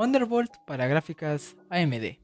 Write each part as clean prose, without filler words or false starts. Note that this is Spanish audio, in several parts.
Undervolt para gráficas AMD.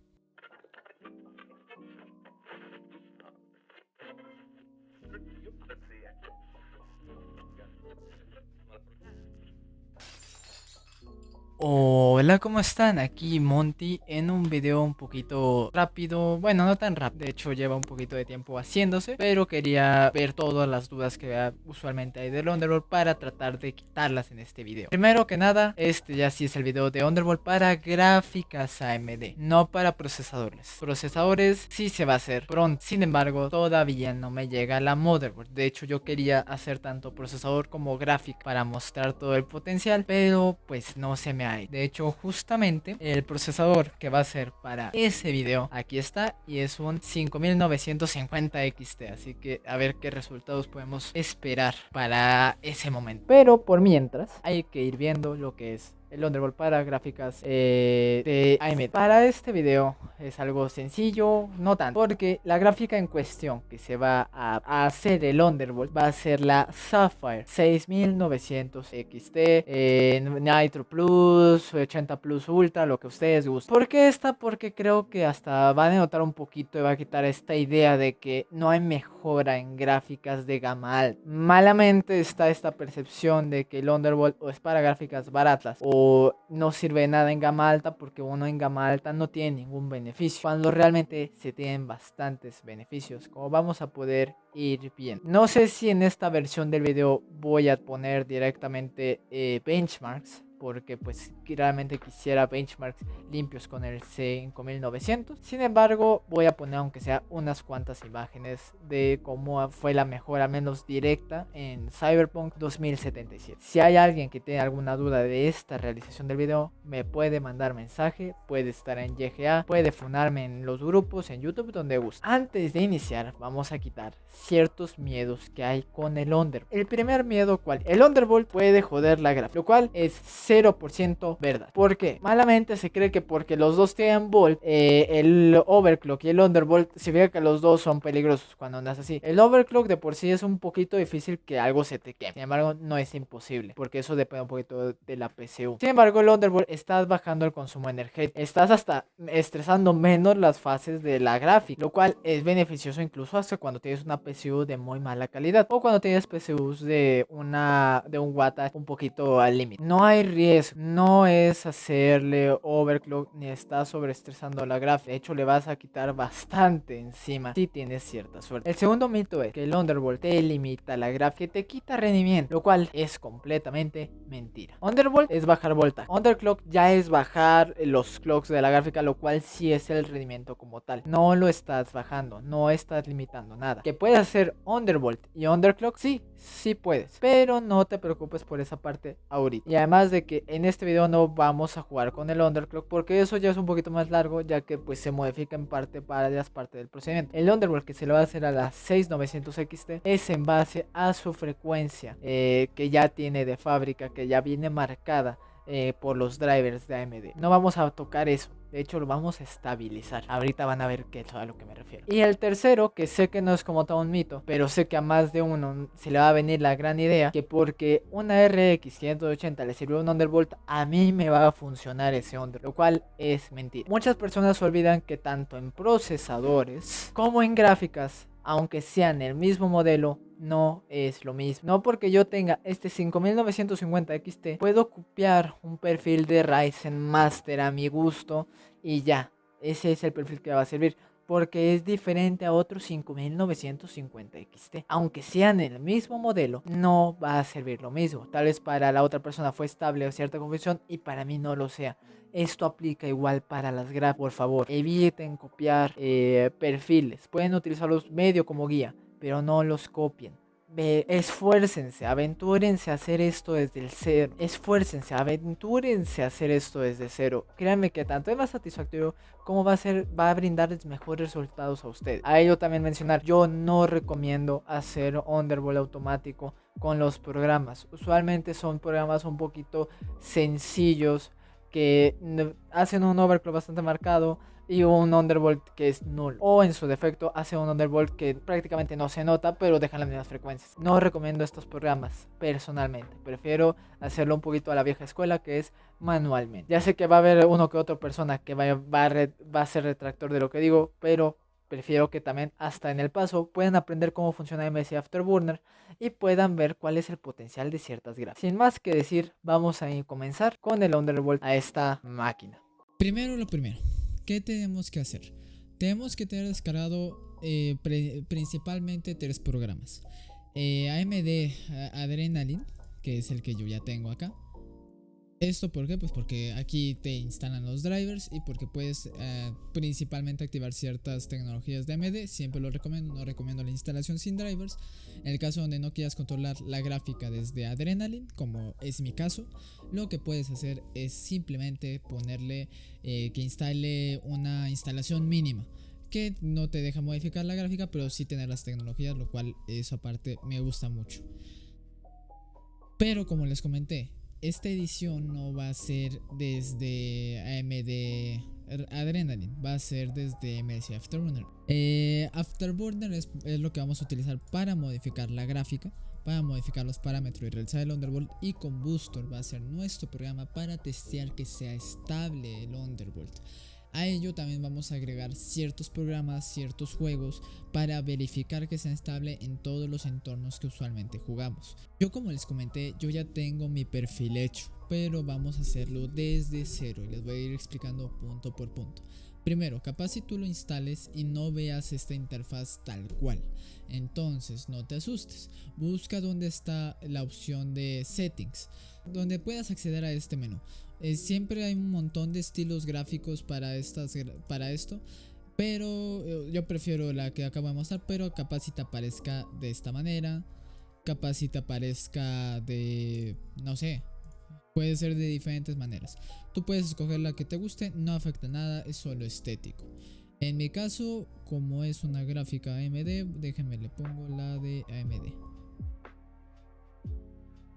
Hola, ¿cómo están? Aquí Monty en un video un poquito rápido. Bueno, no tan rápido, de hecho lleva un poquito de tiempo haciéndose, pero quería ver todas las dudas que usualmente hay del Underworld para tratar de quitarlas en este video. Primero que nada, este ya sí es el video de Underworld para gráficas AMD, no para procesadores. Procesadores sí se va a hacer pronto, sin embargo todavía no me llega la motherboard. De hecho yo quería hacer tanto procesador como gráfica para mostrar todo el potencial, pero pues no se me hay. De hecho, justamente el procesador que va a ser para ese video aquí está, y es un 5950 XT, así que a ver qué resultados podemos esperar para ese momento. Pero por mientras hay que ir viendo lo que es el Underworld para gráficas de AMD. Para este video es algo sencillo, no tanto, porque la gráfica en cuestión que se va a hacer el Underworld va a ser la Sapphire 6900 XT, Nitro Plus, 80 Plus Ultra, lo que ustedes gusten. ¿Por qué esta? Porque creo que hasta va a denotar un poquito y va a quitar esta idea de que no hay mejora en gráficas de gama alta. Malamente está esta percepción de que el Underworld o es para gráficas baratas o no sirve de nada en gama alta, porque uno en gama alta no tiene ningún beneficio, cuando realmente se tienen bastantes beneficios, como vamos a poder ir viendo. No sé si en esta versión del video voy a poner directamente benchmarks, porque pues realmente quisiera benchmarks limpios con el 5900. Sin embargo, voy a poner aunque sea unas cuantas imágenes de cómo fue la mejora menos directa en Cyberpunk 2077. Si hay alguien que tiene alguna duda de esta realización del video, me puede mandar mensaje, puede estar en YGA, puede funarme en los grupos, en YouTube, donde guste. Antes de iniciar, vamos a quitar ciertos miedos que hay con el Underworld. El primer miedo, ¿cuál? El Underworld puede joder la gráfica, lo cual es 0% verdad. ¿Por qué? Malamente se cree que porque los dos tienen Volt, el Overclock y el Undervolt, significa que los dos son peligrosos cuando andas así. El Overclock de por sí es un poquito difícil que algo se te queme. Sin embargo, no es imposible, porque eso depende un poquito de la PCU. Sin embargo, el Undervolt estás bajando el consumo energético. Estás hasta estresando menos las fases de la gráfica, lo cual es beneficioso incluso hasta cuando tienes una PCU de muy mala calidad o cuando tienes PCUs de un wattage un poquito al límite. No hay riesgo, no es hacerle overclock ni estás sobreestresando la gráfica. De hecho, le vas a quitar bastante encima si tienes cierta suerte. El segundo mito es que el Undervolt te limita la gráfica y te quita rendimiento, lo cual es completamente mentira. Undervolt es bajar voltaje, underclock ya es bajar los clocks de la gráfica, lo cual sí es el rendimiento como tal. No lo estás bajando, no estás limitando nada. ¿Que puedes hacer undervolt y underclock? Sí puedes, pero no te preocupes por esa parte ahorita. Y además de que en este video no vamos a jugar con el underclock, porque eso ya es un poquito más largo, ya que pues se modifica en parte para las partes del procedimiento. El undervolt que se le va a hacer a la 6900 XT es en base a su frecuencia que ya tiene de fábrica, que ya viene marcada por los drivers de AMD. No vamos a tocar eso, de hecho lo vamos a estabilizar. Ahorita van a ver qué es a lo que me refiero. Y el tercero, que sé que no es como todo un mito, pero sé que a más de uno se le va a venir la gran idea, que porque una RX 580 le sirvió un Undervolt, a mí me va a funcionar ese Undervolt, lo cual es mentira. Muchas personas olvidan que tanto en procesadores como en gráficas, aunque sean el mismo modelo, no es lo mismo. No porque yo tenga este 5950 XT, puedo copiar un perfil de Ryzen Master a mi gusto y ya, ese es el perfil que va a servir, porque es diferente a otro 5950 XT. Aunque sean el mismo modelo, no va a servir lo mismo. Tal vez para la otra persona fue estable o cierta configuración y para mí no lo sea. Esto aplica igual para las gráficas. Por favor, eviten copiar perfiles. Pueden utilizarlos medio como guía, pero no los copien. Esfuércense, aventúrense a hacer esto desde el cero. Esfuércense, aventúrense a hacer esto desde cero. Créanme que tanto es más satisfactorio como va a brindarles mejores resultados a ustedes. A ello también mencionar, yo no recomiendo hacer Undervolt automático con los programas. Usualmente son programas un poquito sencillos que hacen un overclock bastante marcado, y un undervolt que es nulo, o en su defecto hace un undervolt que prácticamente no se nota pero deja las mismas frecuencias. No recomiendo estos programas personalmente, prefiero hacerlo un poquito a la vieja escuela, que es manualmente. Ya sé que va a haber uno que otra persona que va a ser retractor de lo que digo, pero prefiero que también hasta en el paso puedan aprender cómo funciona MSI Afterburner y puedan ver cuál es el potencial de ciertas gráficas. Sin más que decir, vamos a comenzar con el Undervolt a esta máquina. Primero lo primero, ¿qué tenemos que hacer? Tenemos que tener descargado principalmente tres programas. AMD Adrenaline, que es el que yo ya tengo acá. ¿Esto por qué? Pues porque aquí te instalan los drivers y porque puedes principalmente activar ciertas tecnologías de AMD. Siempre lo recomiendo, no recomiendo la instalación sin drivers. En el caso donde no quieras controlar la gráfica desde Adrenaline, como es mi caso, lo que puedes hacer es simplemente ponerle que instale una instalación mínima, que no te deja modificar la gráfica, pero sí tener las tecnologías, lo cual eso aparte me gusta mucho. Pero como les comenté, esta edición no va a ser desde AMD Adrenaline, va a ser desde MSI Afterburner. Afterburner es lo que vamos a utilizar para modificar la gráfica, para modificar los parámetros y realizar el Undervolt, y Combustor va a ser nuestro programa para testear que sea estable el Undervolt. A ello también vamos a agregar ciertos programas, ciertos juegos para verificar que sea estable en todos los entornos que usualmente jugamos. Yo, como les comenté, yo ya tengo mi perfil hecho, pero vamos a hacerlo desde cero y les voy a ir explicando punto por punto. Primero, capaz si tú lo instales y no veas esta interfaz tal cual, entonces no te asustes, busca donde está la opción de settings, donde puedas acceder a este menú. Siempre hay un montón de estilos gráficos para esto, pero yo prefiero la que acabo de mostrar, pero capaz si te aparezca de esta manera, capaz si te aparezca de, no sé, puede ser de diferentes maneras. Tú puedes escoger la que te guste, no afecta nada, es solo estético. En mi caso, como es una gráfica AMD, déjenme le pongo la de AMD.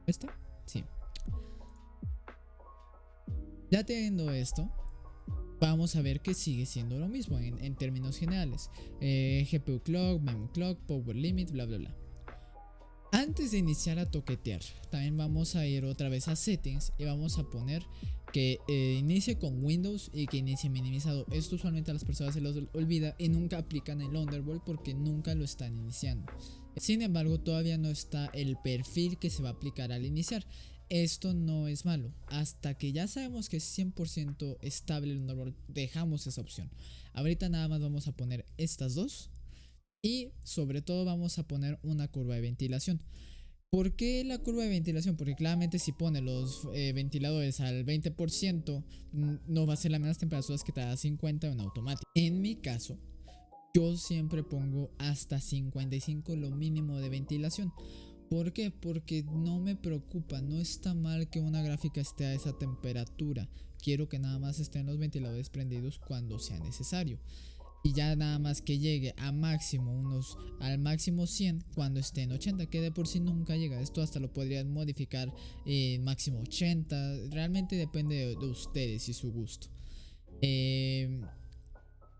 ¿Esta? Sí. Ya teniendo esto, vamos a ver que sigue siendo lo mismo en términos generales. GPU clock, mem clock, power limit, bla bla bla. Antes de iniciar a toquetear, también vamos a ir otra vez a settings y vamos a poner que inicie con Windows y que inicie minimizado. Esto usualmente a las personas se los olvida y nunca aplican el Undervolt porque nunca lo están iniciando. Sin embargo, todavía no está el perfil que se va a aplicar al iniciar. Esto no es malo, hasta que ya sabemos que es 100% estable el Undervolt, dejamos esa opción. Ahorita nada más vamos a poner estas dos y sobre todo vamos a poner una curva de ventilación. ¿Por qué la curva de ventilación? Porque claramente si pone los ventiladores al 20% no va a ser las mismas temperaturas que te da 50 en automático. En mi caso, yo siempre pongo hasta 55 lo mínimo de ventilación. ¿Por qué? Porque no me preocupa, no está mal que una gráfica esté a esa temperatura. Quiero que nada más estén los ventiladores prendidos cuando sea necesario. Y ya nada más que llegue a máximo al máximo 100 cuando esté en 80, que de por sí nunca llega. Esto hasta lo podrían modificar máximo 80. Realmente depende de ustedes y su gusto.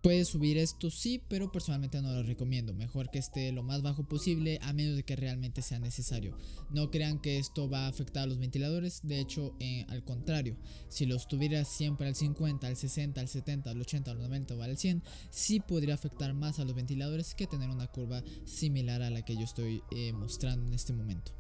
Puedes subir esto, sí, pero personalmente no lo recomiendo. Mejor que esté lo más bajo posible, a menos de que realmente sea necesario. No crean que esto va a afectar a los ventiladores. De hecho, al contrario, si los tuvieras siempre al 50, al 60, al 70, al 80, al 90 o al 100, sí podría afectar más a los ventiladores que tener una curva similar a la que yo estoy mostrando en este momento.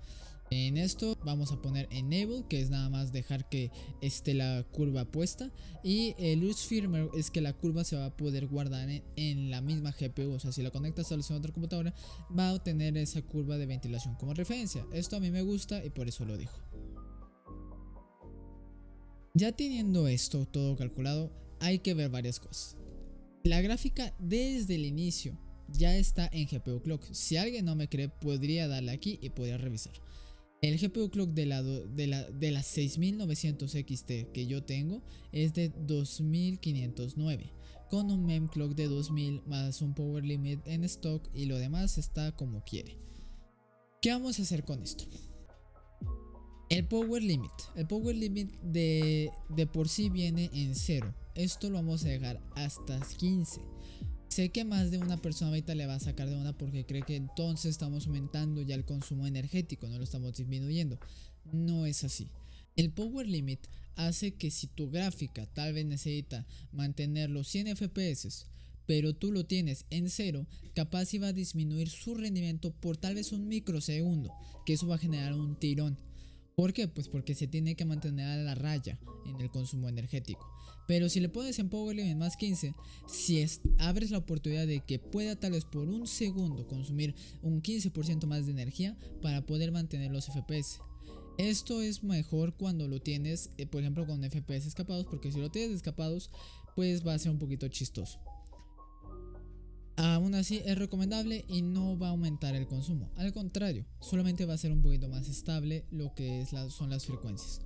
En esto vamos a poner enable, que es nada más dejar que esté la curva puesta, y el use firmware es que la curva se va a poder guardar en la misma GPU. O sea, si la conectas a la otra computadora va a obtener esa curva de ventilación como referencia. Esto a mí me gusta y por eso lo dejo. Ya teniendo esto todo calculado, hay que ver varias cosas. La gráfica desde el inicio ya está en GPU clock. Si alguien no me cree, podría darle aquí y podría revisar. El GPU clock de la 6900 XT que yo tengo es de 2509, con un mem clock de 2000 más un power limit en stock, y lo demás está como quiere. ¿Qué vamos a hacer con esto? El power limit de por sí viene en 0. esto lo vamos a dejar hasta 15. Sé que más de una persona ahorita le va a sacar de onda porque cree que entonces estamos aumentando ya el consumo energético, no lo estamos disminuyendo. No es así. El power limit hace que si tu gráfica tal vez necesita mantener los 100 FPS, pero tú lo tienes en cero, capaz iba a disminuir su rendimiento por tal vez un microsegundo, que eso va a generar un tirón. ¿Por qué? Pues porque se tiene que mantener a la raya en el consumo energético. Pero si le pones en Power Limit más 15, si abres la oportunidad de que pueda tal vez por un segundo consumir un 15% más de energía para poder mantener los FPS. Esto es mejor cuando lo tienes, por ejemplo, con FPS escapados, porque si lo tienes escapados, pues va a ser un poquito chistoso. Aún así es recomendable y no va a aumentar el consumo, al contrario, solamente va a ser un poquito más estable lo que son las frecuencias.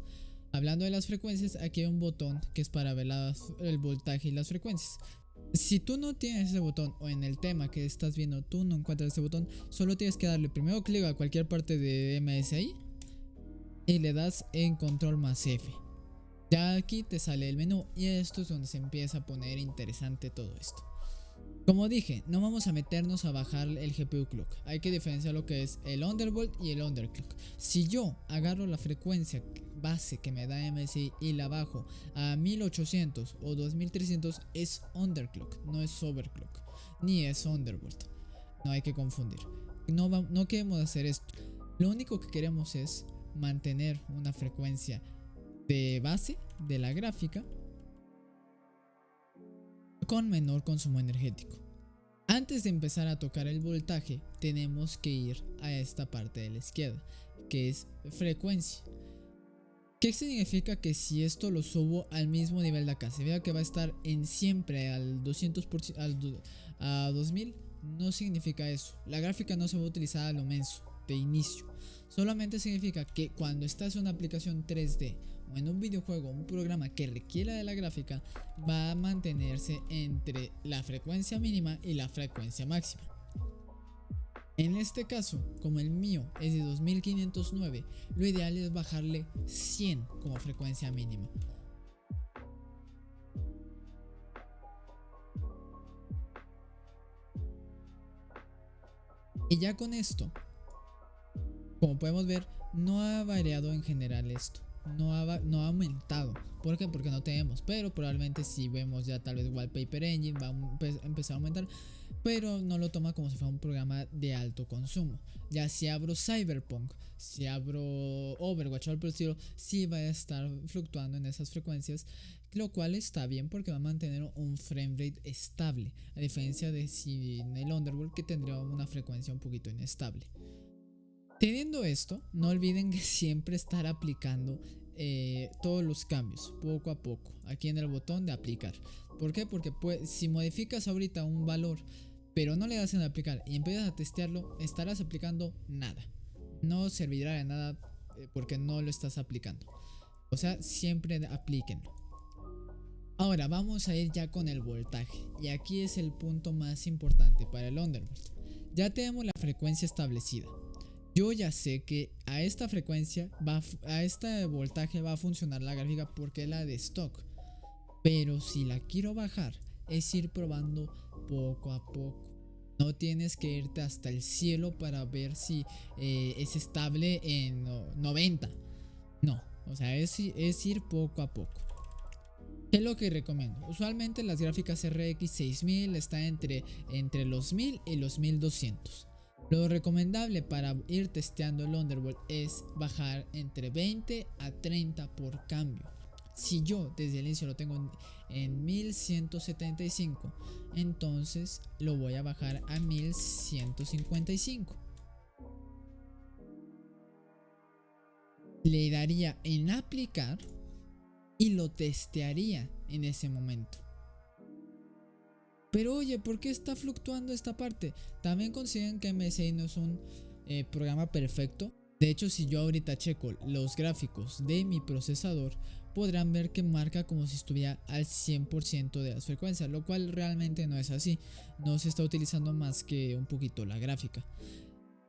Hablando de las frecuencias, aquí hay un botón que es para ver el voltaje y las frecuencias. Si tú no tienes ese botón o en el tema que estás viendo tú no encuentras ese botón, solo tienes que darle primero clic a cualquier parte de MSI y le das en control más F. Ya aquí te sale el menú y esto es donde se empieza a poner interesante todo esto. Como dije, no vamos a meternos a bajar el GPU clock, hay que diferenciar lo que es el undervolt y el underclock. Si yo agarro la frecuencia base que me da MSI y la bajo a 1800 o 2300 es underclock, no es overclock, ni es undervolt, no hay que confundir. No queremos hacer esto, lo único que queremos es mantener una frecuencia de base de la gráfica con menor consumo energético. Antes de empezar a tocar el voltaje, tenemos que ir a esta parte de la izquierda, que es frecuencia. ¿Qué significa? Que si esto lo subo al mismo nivel de acá, se vea que va a estar en siempre al 200%, a 2000, no significa eso. La gráfica no se va a utilizar a lo menso de inicio. Solamente significa que cuando estás en una aplicación 3D o en un videojuego, un programa que requiera de la gráfica, va a mantenerse entre la frecuencia mínima y la frecuencia máxima. En este caso, como el mío es de 2509, lo ideal es bajarle 100 como frecuencia mínima. Y ya con esto, como podemos ver, no ha variado en general esto. No ha aumentado. ¿Por qué? Porque no tenemos. Pero probablemente si vemos ya tal vez Wallpaper Engine va a empezar a aumentar. Pero no lo toma como si fuera un programa de alto consumo. Ya si abro Cyberpunk, si abro Overwatch o algo por el estilo, sí va a estar fluctuando en esas frecuencias. Lo cual está bien porque va a mantener un frame rate estable. A diferencia de si en el Underworld, que tendría una frecuencia un poquito inestable. Teniendo esto, no olviden que siempre estar aplicando todos los cambios poco a poco aquí en el botón de aplicar. ¿Por qué? Porque si modificas ahorita un valor pero no le das en aplicar y empiezas a testearlo, estarás aplicando nada. No servirá de nada porque no lo estás aplicando. O sea, siempre aplíquenlo. Ahora vamos a ir ya con el voltaje, y aquí es el punto más importante para el Undervolt. Ya tenemos la frecuencia establecida. Yo ya sé que a esta frecuencia, a este voltaje va a funcionar la gráfica porque es la de stock. Pero si la quiero bajar, es ir probando poco a poco. No tienes que irte hasta el cielo para ver si es estable en 90. No, o sea, es ir poco a poco. ¿Qué es lo que recomiendo? Usualmente las gráficas RX 6000 están entre los 1000 y los 1200. Lo recomendable para ir testeando el Underworld es bajar entre 20 a 30 por cambio. Si yo desde el inicio lo tengo en 1175, entonces lo voy a bajar a 1155. Le daría en aplicar y lo testearía en ese momento. Pero oye, ¿por qué está fluctuando esta parte? También consideren que MSI no es un programa perfecto. De hecho, si yo ahorita checo los gráficos de mi procesador, podrán ver que marca como si estuviera al 100% de las frecuencias, lo cual realmente no es así. No se está utilizando más que un poquito la gráfica.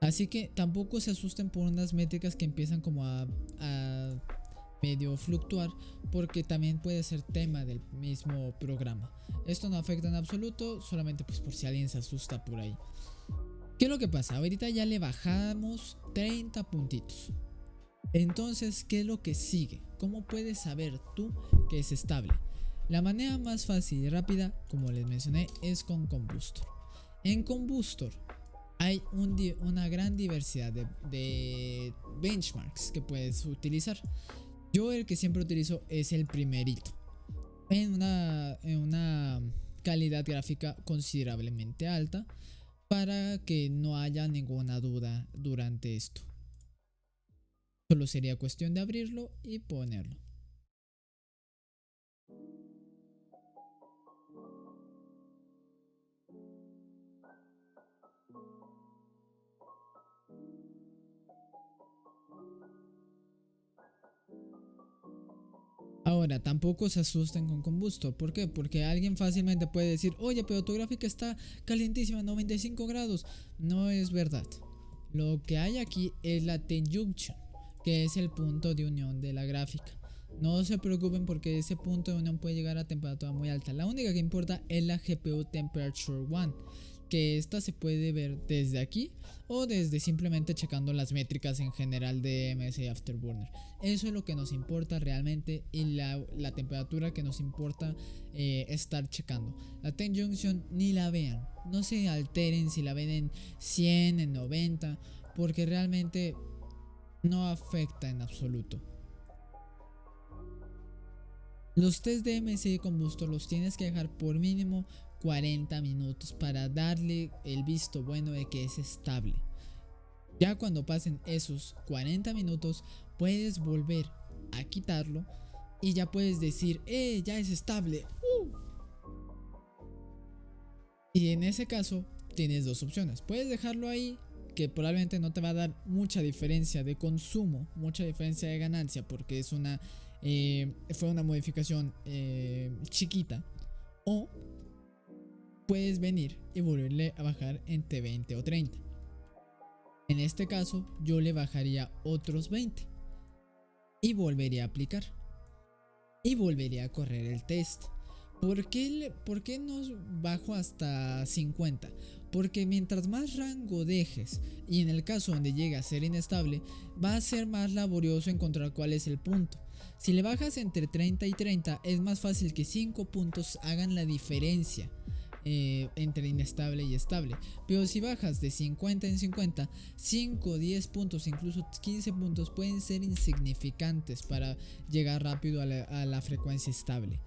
Así que tampoco se asusten por unas métricas que empiezan como a medio fluctuar porque también puede ser tema del mismo programa. Esto no afecta en absoluto, solamente pues por si alguien se asusta por ahí. ¿Qué es lo que pasa? Ahorita ya le bajamos 30 puntitos. Entonces, ¿qué es lo que sigue? ¿Cómo puedes saber tú que es estable? La manera más fácil y rápida, como les mencioné, es con Combustor. En Combustor hay una gran diversidad de benchmarks que puedes utilizar. Yo el que siempre utilizo es el primerito, en una calidad gráfica considerablemente alta, para que no haya ninguna duda durante esto. Solo sería cuestión de abrirlo y ponerlo. Ahora, tampoco se asusten con Combustor. ¿Por qué? Porque alguien fácilmente puede decir, oye, pero tu gráfica está calientísima, 95 grados. No es verdad. Lo que hay aquí es la T-Junction, que es el punto de unión de la gráfica. No se preocupen porque ese punto de unión puede llegar a temperatura muy alta. La única que importa es la GPU Temperature 1, que esta se puede ver desde aquí o desde simplemente checando las métricas en general de MSI Afterburner. Eso es lo que nos importa realmente, y la temperatura que nos importa estar checando. La Temp Junction ni la vean, no se alteren si la ven en 100, en 90, porque realmente no afecta en absoluto. Los test de MSI Combustor los tienes que dejar por mínimo 40 minutos para darle el visto bueno de que es estable. Ya cuando pasen esos 40 minutos puedes volver a quitarlo y ya puedes decir, ya es estable. Y en ese caso tienes dos opciones. Puedes dejarlo ahí, que probablemente no te va a dar mucha diferencia de consumo, mucha diferencia de ganancia, porque es fue una modificación chiquita. O puedes venir y volverle a bajar entre 20 o 30. En este caso yo le bajaría otros 20 y volvería a aplicar y volvería a correr el test. ¿Por qué no bajo hasta 50? Porque mientras más rango dejes, y en el caso donde llegue a ser inestable, va a ser más laborioso encontrar cuál es el punto. Si le bajas entre 30 y 30, es más fácil que 5 puntos hagan la diferencia entre inestable y estable. Pero si bajas de 50 en 50, 5, 10 puntos, incluso 15 puntos pueden ser insignificantes para llegar rápido a la frecuencia estable,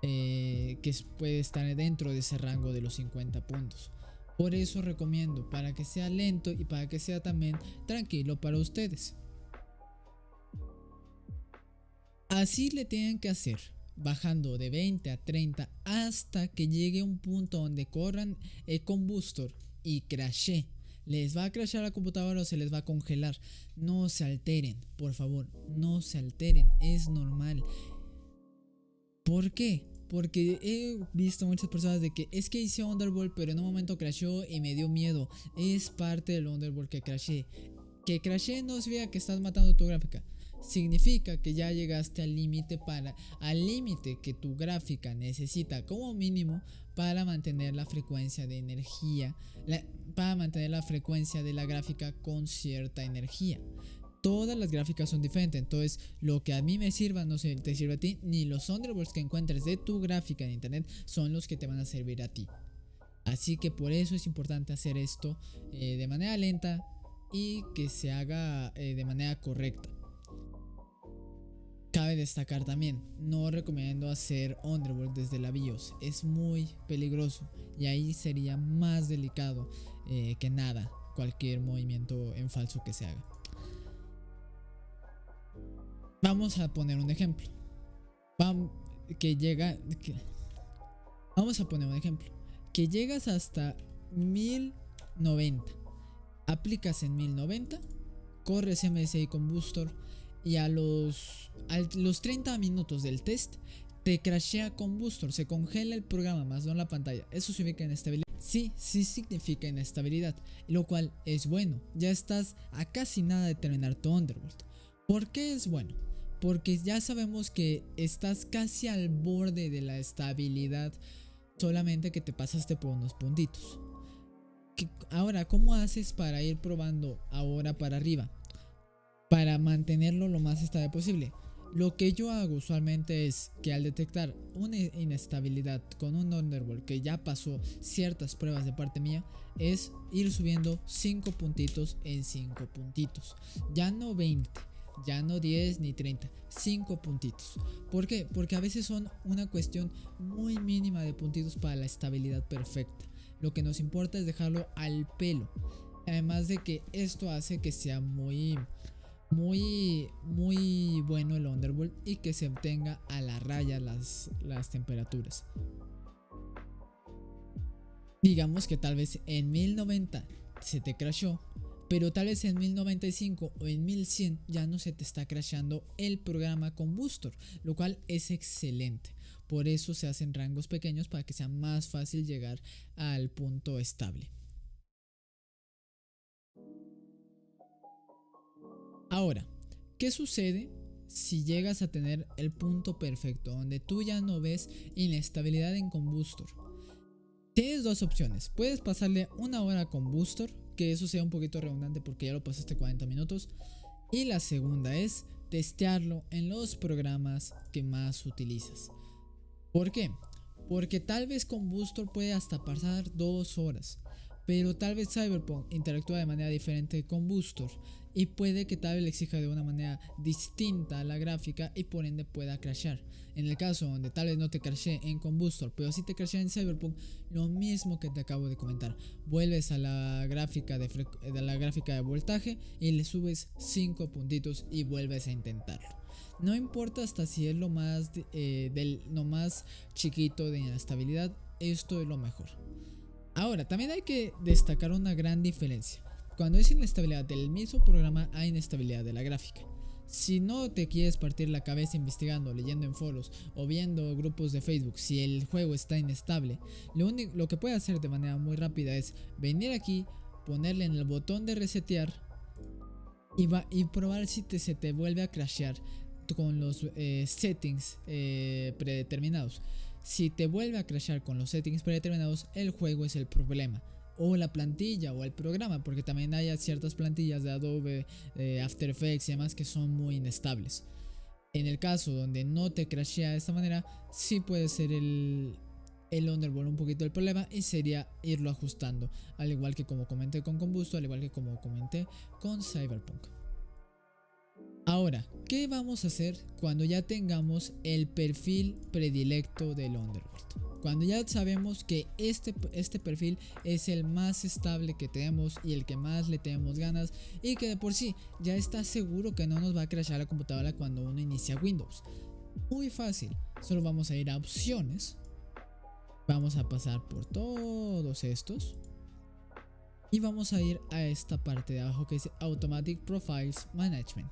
que puede estar dentro de ese rango de los 50 puntos. Por eso recomiendo, para que sea lento y para que sea también tranquilo para ustedes. Así le tienen que hacer, bajando de 20 a 30 hasta que llegue un punto donde corran el Combustor y crashee. Les va a crashear la computadora o se les va a congelar. No se alteren, por favor, no se alteren, es normal. ¿Por qué? Porque he visto muchas personas de que es que hice Underworld pero en un momento crasheó y me dio miedo. Es parte del Underworld que crashee. Que crashee no significa que estás matando tu gráfica. Significa que ya llegaste al límite que tu gráfica necesita como mínimo para mantener la frecuencia de energía, para mantener la frecuencia de la gráfica con cierta energía. Todas las gráficas son diferentes, entonces lo que a mí me sirva no te sirve a ti, ni los Underworlds que encuentres de tu gráfica en internet son los que te van a servir a ti. Así que por eso es importante hacer esto de manera lenta y que se haga de manera correcta. Cabe destacar también, no recomiendo hacer Underworld desde la BIOS, es muy peligroso y ahí sería más delicado que nada cualquier movimiento en falso que se haga. Vamos a poner un ejemplo. Vamos a poner un ejemplo. Que llegas hasta 1090. Aplicas en 1090. Corres MSI Combustor. Y a los 30 minutos del test te crashea Combustor. Se congela el programa más no la pantalla. Eso significa inestabilidad. Sí significa inestabilidad. Lo cual es bueno. Ya estás a casi nada de terminar tu Underworld. ¿Por qué es bueno? porque ya sabemos que estás casi al borde de la estabilidad, solamente que te pasaste por unos puntitos. Ahora, ¿cómo haces para ir probando ahora para arriba? Para mantenerlo lo más estable posible. Lo que yo hago usualmente es que al detectar una inestabilidad con un Underworld que ya pasó ciertas pruebas de parte mía, es ir subiendo 5 puntitos en 5 puntitos. Ya no 20, ya no 10 ni 30, 5 puntitos. ¿Por qué? Porque a veces son una cuestión muy mínima de puntitos para la estabilidad perfecta. Lo que nos importa es dejarlo al pelo. Además de que esto hace que sea muy bueno el Underworld y que se tenga a la raya las temperaturas. Digamos que tal vez en 1090 se te crashó, pero tal vez en 1095 o en 1100 ya no se te está crashando el programa Combustor, lo cual es excelente. Por eso se hacen rangos pequeños para que sea más fácil llegar al punto estable. Ahora, ¿qué sucede si llegas a tener el punto perfecto donde tú ya no ves inestabilidad en Combustor? Tienes dos opciones. Puedes pasarle una hora a Combustor, que eso sea un poquito redundante porque ya lo pasaste 40 minutos. Y la segunda es testearlo en los programas que más utilizas. ¿Por qué? Porque tal vez Combustor puede hasta pasar 2 horas, pero tal vez Cyberpunk interactúa de manera diferente con Combustor y puede que tal vez le exija de una manera distinta a la gráfica y por ende pueda crashear. En el caso donde tal vez no te crashee en Combustor, pero sí te crashea en Cyberpunk, lo mismo que te acabo de comentar. Vuelves a la gráfica de voltaje y le subes 5 puntitos y vuelves a intentarlo. No importa hasta si es lo más chiquito de inestabilidad, esto es lo mejor. Ahora, también hay que destacar una gran diferencia. Cuando es inestabilidad del mismo programa, hay inestabilidad de la gráfica. Si no te quieres partir la cabeza investigando, leyendo en foros o viendo grupos de Facebook si el juego está inestable, lo que puedes hacer de manera muy rápida es venir aquí, ponerle en el botón de resetear y probar si se te vuelve a crashear con los settings predeterminados. Si te vuelve a crashear con los settings predeterminados, el juego es el problema, o la plantilla o el programa, porque también hay ciertas plantillas de Adobe, After Effects y demás que son muy inestables. En el caso donde no te crashea de esta manera, sí puede ser el Underworld un poquito el problema y sería irlo ajustando, al igual que como comenté con Combustor, al igual que como comenté con Cyberpunk. Ahora, ¿qué vamos a hacer cuando ya tengamos el perfil predilecto del Underworld? Cuando ya sabemos que este perfil es el más estable que tenemos y el que más le tenemos ganas, y que de por sí ya está seguro que no nos va a crashar la computadora cuando uno inicia Windows. Muy fácil, solo vamos a ir a opciones, vamos a pasar por todos estos y vamos a ir a esta parte de abajo que dice Automatic Profiles Management.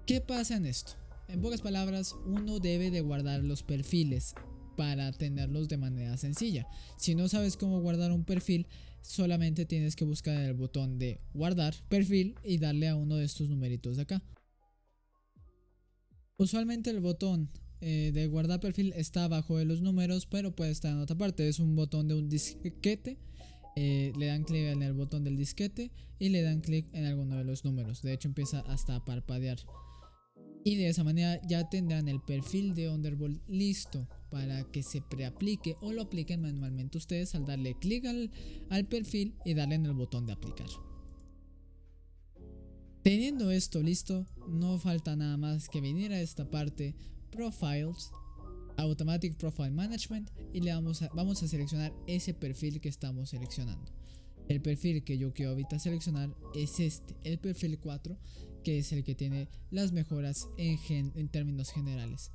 ¿Qué pasa en esto? En pocas palabras, uno debe de guardar los perfiles para tenerlos de manera sencilla. Si no sabes cómo guardar un perfil, solamente tienes que buscar el botón de guardar perfil y darle a uno de estos numeritos de acá. Usualmente el botón de guardar perfil está abajo de los números, pero puede estar en otra parte. Es un botón de un disquete. Le dan clic en el botón del disquete y le dan clic en alguno de los números. De hecho empieza hasta a parpadear. Y de esa manera ya tendrán el perfil de Underworld listo para que se preaplique o lo apliquen manualmente ustedes al darle clic al perfil y darle en el botón de aplicar. Teniendo esto listo, no falta nada más que venir a esta parte Profiles, Automatic Profile Management, y vamos a seleccionar ese perfil que estamos seleccionando. El perfil que yo quiero ahorita seleccionar es el perfil 4, que es el que tiene las mejoras en términos generales.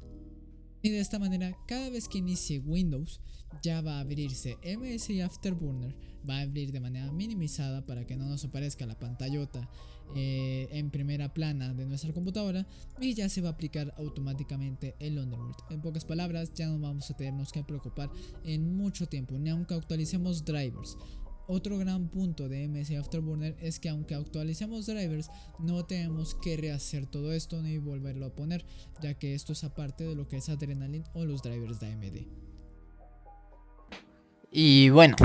Y de esta manera, cada vez que inicie Windows, ya va a abrirse MSI Afterburner, va a abrir de manera minimizada para que no nos aparezca la pantallota en primera plana de nuestra computadora, y ya se va a aplicar automáticamente el Underworld. En pocas palabras, ya no vamos a tenernos que preocupar en mucho tiempo, ni aunque actualicemos drivers. Otro gran punto de MSI Afterburner es que aunque actualicemos drivers, no tenemos que rehacer todo esto ni volverlo a poner, ya que esto es aparte de lo que es Adrenaline o los drivers de AMD. Y bueno,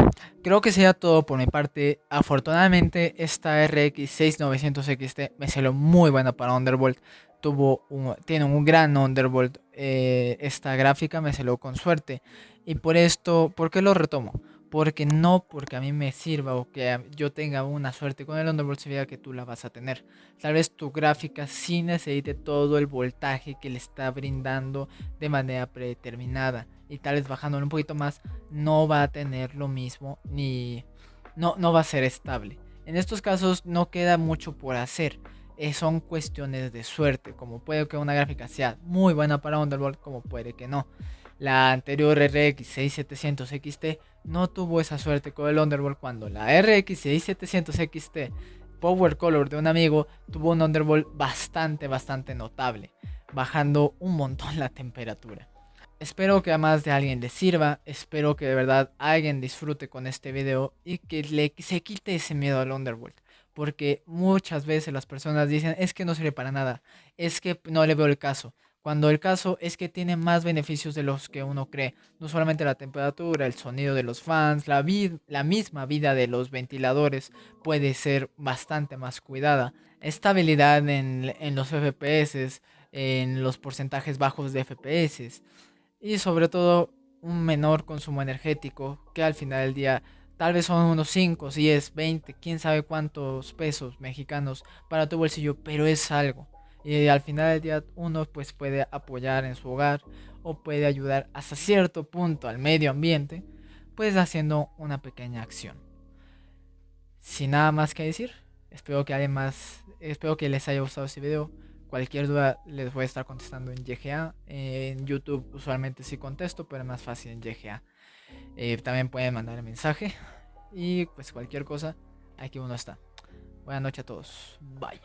creo que sería todo por mi parte. Afortunadamente esta RX 6900 XT me salió muy buena para Underworld. Tiene un gran Underworld. Esta gráfica me salió con suerte. Y por esto, ¿por qué lo retomo? Porque a mí me sirva o que yo tenga una suerte con el Underworld significa que tú la vas a tener. Tal vez tu gráfica sí necesite todo el voltaje que le está brindando de manera predeterminada. Y tal vez bajándolo un poquito más no va a tener lo mismo ni no va a ser estable. En estos casos no queda mucho por hacer. Son cuestiones de suerte, como puede que una gráfica sea muy buena para Underworld, como puede que no. La anterior RX 6700 XT no tuvo esa suerte con el Underworld cuando la RX 6700 XT Power Color de un amigo tuvo un Underworld bastante notable, bajando un montón la temperatura. Espero que a más de alguien le sirva, espero que de verdad alguien disfrute con este video y que se quite ese miedo al Underworld. Porque muchas veces las personas dicen, es que no sirve para nada, es que no le veo el caso. Cuando el caso es que tiene más beneficios de los que uno cree. No solamente la temperatura, el sonido de los fans, la misma vida de los ventiladores puede ser bastante más cuidada. Estabilidad en los FPS, en los porcentajes bajos de FPS y sobre todo un menor consumo energético que al final del día tal vez son unos 5, 10, 20, quién sabe cuántos pesos mexicanos para tu bolsillo, pero es algo. Y al final del día uno pues puede apoyar en su hogar o puede ayudar hasta cierto punto al medio ambiente, pues haciendo una pequeña acción. Sin nada más que decir, espero que les haya gustado este video. Cualquier duda les voy a estar contestando en YGA. En YouTube usualmente sí contesto, pero es más fácil en YGA. También pueden mandar el mensaje. Y pues cualquier cosa, aquí uno está. Buenas noches a todos. Bye.